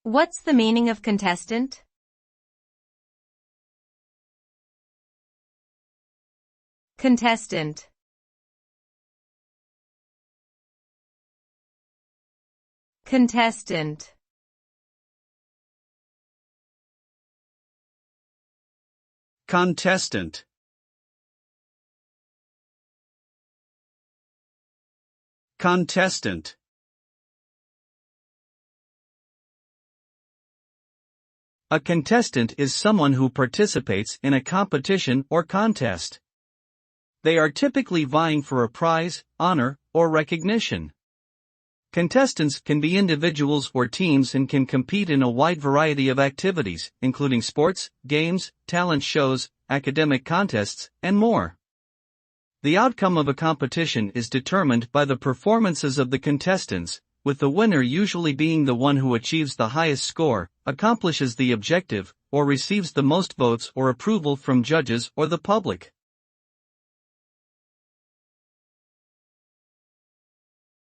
What's the meaning of contestant? Contestant. Contestant. Contestant. Contestant. A contestant is someone who participates in a competition or contest. They are typically vying for a prize, honor, or recognition. Contestants can be individuals or teams and can compete in a wide variety of activities, including sports, games, talent shows, academic contests, and more. The outcome of a competition is determined by the performances of the contestants, with the winner usually being the one who achieves the highest score, accomplishes the objective, or receives the most votes or approval from judges or the public.